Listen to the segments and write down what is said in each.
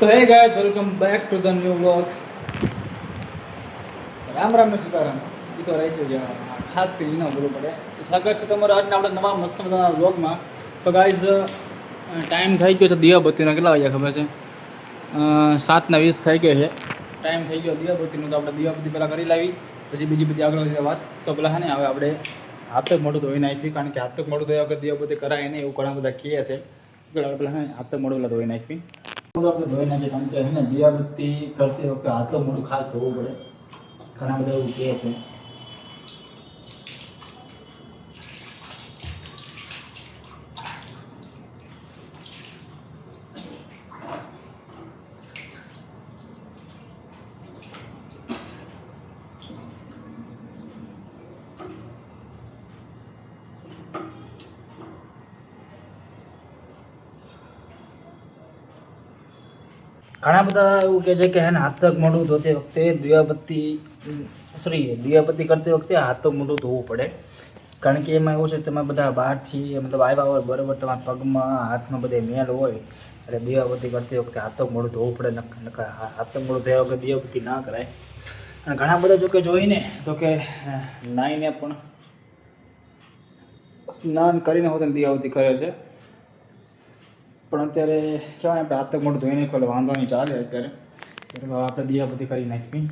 તો હે guys, welcome back to the new vlog. Ram Ram ને સીતારામ. એ તો રહી ગયું છે, ખાસ કરીને ન બોલવું પડે. તો સ્વાગત છે તમારું આજના આપણે નવા મસ્ત મજાના વ્લોગમાં. તો ગાઈઝ, ટાઈમ થઈ ગયો છે દિયાબત્તીનો. કેટલા વાગ્યા ખબર છે? 7:20 થઈ ગઈ છે. ટાઈમ થઈ ગયો દિયાબત્તીનો. તો આપણે દિયાબત્તી પહેલાં કરી લાવી, પછી બીજી બધી આગળ વધી વાત. તો પહેલાં હે ને હવે આપણે હાથ જ મોઢું ધોઈ નાખી, કારણ કે હાથ જ મોઢું ધોયા વગર દિયાબત્તી કરાય નહીં એવું ઘણા બધા કહે છે. એટલે આપણે પહેલાં હાથ જ મોઢું પહેલાં ધોઈ નાખી. આપણે ધોઈ નાખીએ, કારણ કે હે ને દિયાબત્તી કરતી વખતે હાથ મોઢું ખાસ ધોવું પડે. ઘણા બધા એવું કહે છે. ઘણા બધા એવું કહે છે કે હે ને હાથ પગ મોઢું ધોતી વખતે દિયાબત્તી કરતી વખતે હાથ પગ મોઢું ધોવું પડે. કારણ કે એમાં એવું છે, તમે બધા બહારથી મતલબ આવ્યા હોય બરાબર, તમારા પગમાં હાથમાં બધે મેલ હોય, એટલે દિયાબત્તી કરતી વખતે હાથ પગ મોઢું ધોવું પડે. હાથ પગ મોઢું ધોયા વગર દિયાબત્તી ના કરાય. અને ઘણા બધા જો કે જોઈને તો કે નાઈને પણ સ્નાન કરીને હોતે દિયાબત્તી કરે છે. પણ અત્યારે કહેવાય આપણે હાથ પગ મોઢું ધોઈ નાખો એટલે વાંધો નહીં, ચાલે અત્યારે. એટલે આપણે દિયાબત્તી કરી નાખી.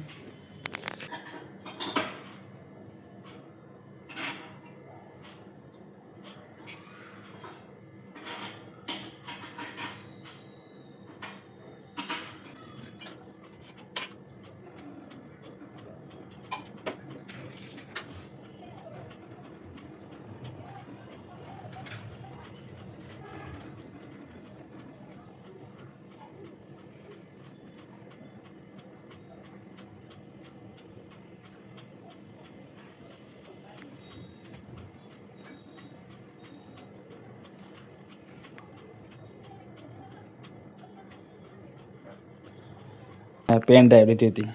પેન ડ્રાઈવ લીધી હતી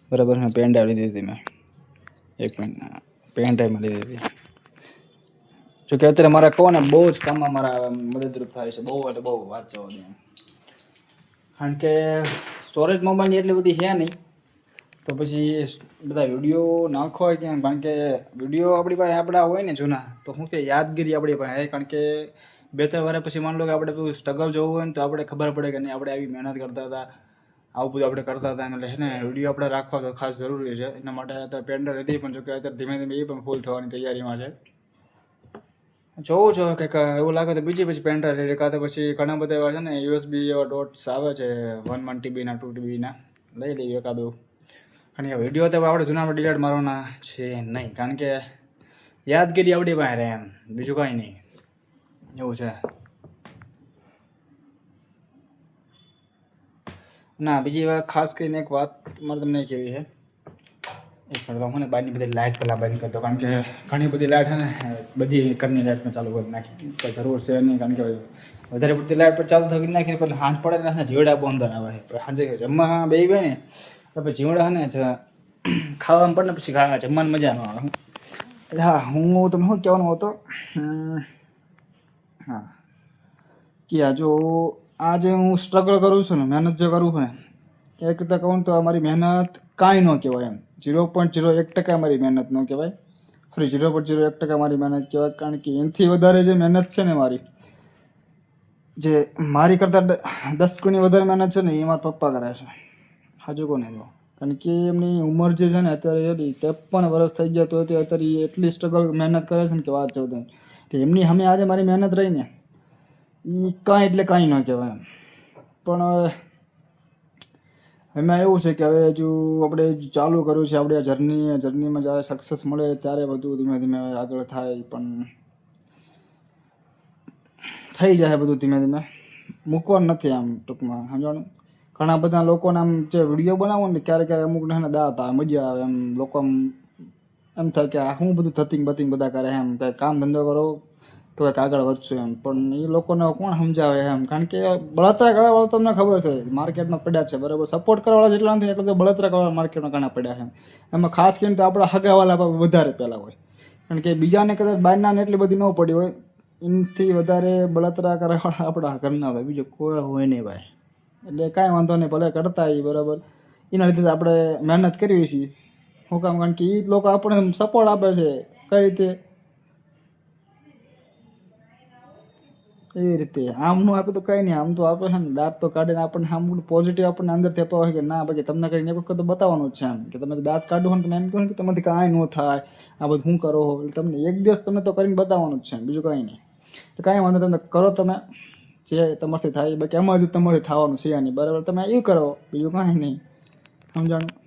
બરાબર. મેં પેન ડ્રાઈવ લીધી હતી. મેં એક મિનિટ, પેન ડ્રાઈવમાં લીધી હતી. જોકે અત્યારે મારા કહો ને બહુ જ કામમાં મારા મદદરૂપ થાય છે, બહુ એટલે બહુ વાત જવા દે. કારણ કે સ્ટોરેજ મોબાઈલની એટલી બધી છે નહીં, તો પછી બધા વિડીયો નાખો હોય ક્યાં. કારણ કે વિડીયો આપણી પાસે આપણા હોય ને જૂના, તો શું કે યાદગીરી આપણી પાસે. કારણ કે 2-3 વર્ષ પછી માની લો કે આપણે પેલું સ્ટ્રગલ જોવું હોય ને, તો આપણે ખબર પડે કે નહીં આપણે આવી મહેનત કરતા હતા, આવું બધું આપણે કરતા હતા. એટલે ને વિડીયો આપણે રાખવા તો ખાસ જરૂરી છે. એના માટે અત્યારે પેનડ્રાઈવ હતી, પણ જો કે અત્યારે ધીમે ધીમે એ પણ ફૂલ થવાની તૈયારીમાં છે. જોવું છો કંઈક એવું લાગે તો બીજી પછી પેનડ્રાઈવ લઈ લે, કાં તો પછી ઘણા બધા એવા છે ને USB એવા ડોટ્સ આવે છે 1 TBના 2 TBના, લઈ લઈએ એકાદું. અને એ વિડીયો તો આપણે જૂનામાં ડિલીટ મારવાના છે નહીં, કારણ કે યાદગીરી આપણી પાસે રહે એમ, બીજું કાંઈ નહીં. એવું છે. ના, બીજી વાત ખાસ કરીને એક વાત મારે તમને કહેવી છે. એક મિનિટ, હું ને બહારની બધી લાઇટ પહેલાં બંધ કરતો, કારણ કે ઘણી બધી લાઇટ છે ને બધી ઘરની લાઇટ મેં ચાલુ કરી નાખી. કંઈ જરૂર છે નહીં, કારણ કે વધારે પડતી લાઇટ પર ચાલુ થઈ નાખીને પછી સાંજ પડે ને જીવડા બહુ અંદર આવે છે. સાંજે જમવા બેસી ગયો ને તો પછી જીવડા છે ને ખાવામાં પડે ને પછી જમવાની મજા ન આવે. એટલે હા, હું તમે શું કહેવાનો હતો? હા, કે આ જો આજે હું સ્ટ્રગલ કરું છું ને, મહેનત જે કરું છું ને, એક રીતે કહું તો અમારી મહેનત કાંઈ ન કહેવાય એમ. 0.01% મારી મહેનત ન કહેવાય. 0.01% મારી મહેનત કહેવાય. કારણ કે એનાથી વધારે જે મહેનત છે ને મારી, જે મારી કરતાં 10 ગણી વધારે મહેનત છે ને, એ મારા પપ્પા કરે છે. હાજુ કોને દો, કારણ કે એમની ઉંમર જે છે ને અત્યારે એટલી 53 વર્ષ થઈ ગયા, તો અત્યારે એટલી સ્ટ્રગલ મહેનત કરે છે ને કે વાત જવું. તો એમની સામે આજે મારી મહેનત રહી ને, એ કાંઈ એટલે કાંઈ ન કહેવાય એમ. પણ એમાં એવું છે કે હવે હજુ આપણે ચાલુ કર્યું છે આપણે જર્નીમાં જ્યારે સક્સેસ મળે ત્યારે બધું ધીમે ધીમે આગળ થાય. પણ થઈ જાય બધું ધીમે ધીમે, મૂકવાનું નથી આમ ટૂંકમાં, સમજાણું. ઘણા બધા લોકોને આમ જે વિડીયો બનાવો ને ક્યારેક અમુકને છે ને દાંત આવે, મજા આવે એમ. લોકો એમ થાય કે આ શું બધું થતિંગ બતિંગ બધા કરે એમ, કંઈ કામ ધંધો કરો તો કંઈક આગળ વધશું એમ. પણ એ લોકોને કોણ સમજાવે એમ, કારણ કે બળતરા કરવાવાળા તમને ખબર છે માર્કેટમાં પડ્યા છે બરાબર. સપોર્ટ કરવાવાળા જેટલા નથી એટલે તો બળતરા કરવાવાળા માર્કેટમાં ઘણા પડ્યા છે. એમાં ખાસ કરીને તો આપણા હગાવાલા વધારે પહેલાં હોય, કારણ કે બીજાને કદાચ બહારનાને એટલી બધી ન પડી હોય, એનાથી વધારે બળતરા કરવાવાળા આપણા ઘરના હોય, બીજું કોઈ હોય નહીં ભાઈ. એટલે કાંઈ વાંધો નહીં, ભલે કરતા આવીએ બરાબર. એના લીધે આપણે મહેનત કરવી છીએ. શું કામ? કારણ કે એ લોકો આપણને સપોર્ટ આપે છે. કઈ રીતે? એવી રીતે. આમ નું આપે તો કંઈ નહીં, આમ તો આપે છે ને દાંત તો કાઢીને આપણને આમ પોઝિટિવ આપણને અંદરથી આપવા હોય કે ના ભાઈ તમને કરીને એક વખત તો બતાવવાનું જ છે એમ કે તમે દાંત કાઢો ને તમે એમ કહો ને કે તમારાથી કાંઈ ન થાય, આ બધું શું કરો હો, એટલે તમને એક દિવસ તમે તો કરીને બતાવવાનું જ છે, બીજું કાંઈ નહીં. તો કાંઈ વાંધો તમે કરો, તમે જે તમારથી થાય બાકી એમાં જ તમારથી થવાનું છે નહીં બરાબર. તમે એવું કરો, બીજું કાંઈ નહીં. સમજાણું?